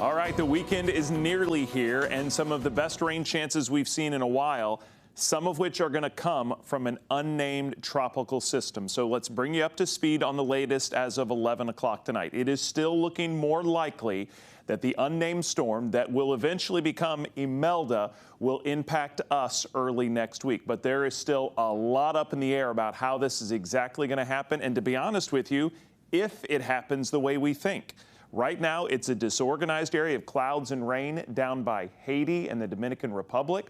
All right, the weekend is nearly here, and some of the best rain chances we've seen in a while, some of which are going to come from an unnamed tropical system. So let's bring you up to speed on the latest as of 11 o'clock tonight. It is still looking more likely that the unnamed storm that will eventually become Imelda will impact us early next week. But there is still a lot up in the air about how this is exactly going to happen. And to be honest with you, if it happens the way we think. Right now, it's a disorganized area of clouds and rain down by Haiti and the Dominican Republic.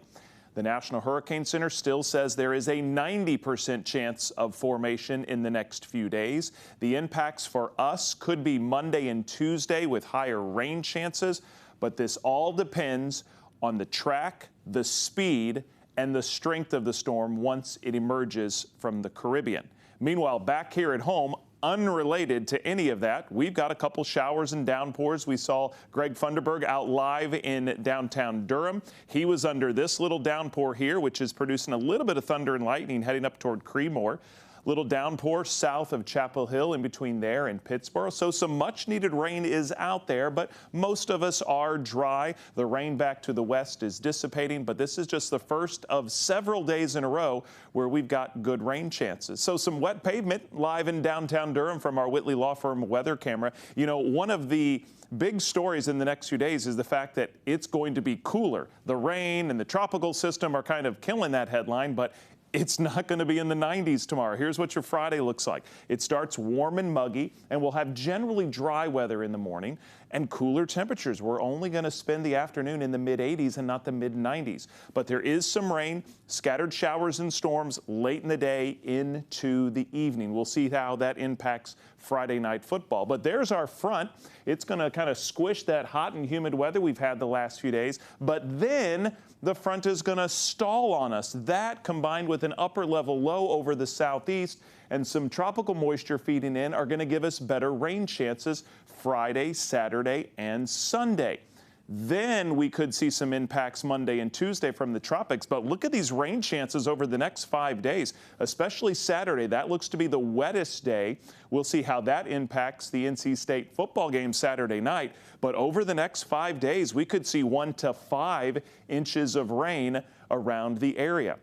The National Hurricane Center still says there is a 90% chance of formation in the next few days. The impacts for us could be Monday and Tuesday with higher rain chances, but this all depends on the track, the speed, and the strength of the storm once it emerges from the Caribbean. Meanwhile, back here at home, unrelated to any of that, we've got a couple showers and downpours. We saw Greg Funderburg out live in downtown Durham. He was under this little downpour here, which is producing a little bit of thunder and lightning heading up toward Creedmoor. Little downpour south of Chapel Hill in between there and Pittsburgh. So some much needed rain is out there, but most of us are dry. The rain back to the west is dissipating, but this is just the first of several days in a row where we've got good rain chances. So some wet pavement live in downtown Durham from our Whitley Law Firm weather camera. You know, one of the big stories in the next few days is the fact that it's going to be cooler. The rain and the tropical system are kind of killing that headline, but it's not going to be in the 90s tomorrow. Here's what your Friday looks like. It starts warm and muggy, and we'll have generally dry weather in the morning and cooler temperatures. We're only going to spend the afternoon in the mid-80s and not the mid-90s. But there is some rain, scattered showers and storms late in the day into the evening. We'll see how that impacts Friday night football. But there's our front. It's going to kind of squish that hot and humid weather we've had the last few days. But then the front is going to stall on us. That combined with an upper level low over the southeast and some tropical moisture feeding in are going to give us better rain chances Friday, Saturday, and Sunday. Then we could see some impacts Monday and Tuesday from the tropics. But look at these rain chances over the next 5 days, especially Saturday. That looks to be the wettest day. We'll see how that impacts the NC State football game Saturday night. But over the next 5 days, we could see 1 to 5 inches of rain around the area.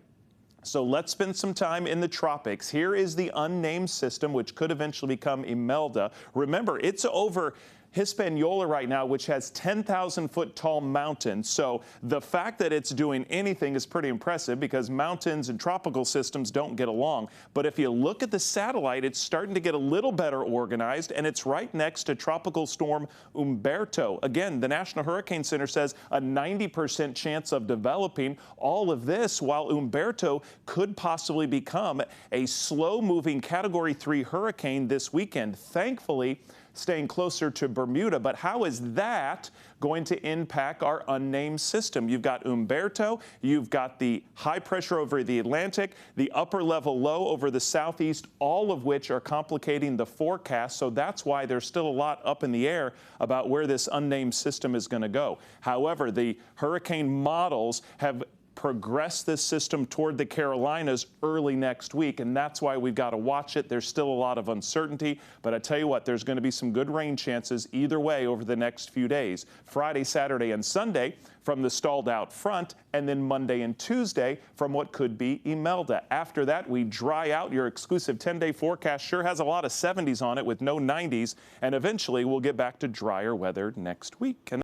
So let's spend some time in the tropics. Here is the unnamed system, which could eventually become Imelda. Remember, it's over Hispaniola right now, which has 10,000-foot tall mountains. So the fact that it's doing anything is pretty impressive because mountains and tropical systems don't get along. But if you look at the satellite, it's starting to get a little better organized, and it's right next to Tropical Storm Umberto. Again, the National Hurricane Center says a 90% chance of developing all of this, while Umberto could possibly become a slow-moving Category 3 hurricane this weekend. Thankfully, staying closer to Bermuda. But how is that going to impact our unnamed system? You've got Umberto, you've got the high pressure over the Atlantic, the upper level low over the southeast, all of which are complicating the forecast. So that's why there's still a lot up in the air about where this unnamed system is going to go. However, the hurricane models have progress this system toward the Carolinas early next week, and that's why we've got to watch it. There's still a lot of uncertainty, but I tell you what, there's going to be some good rain chances either way over the next few days. Friday, Saturday, and Sunday from the stalled out front, and then Monday and Tuesday from what could be Imelda. After that, we dry out. Your exclusive 10-day forecast sure has a lot of 70s on it with no 90s, and eventually we'll get back to drier weather next week.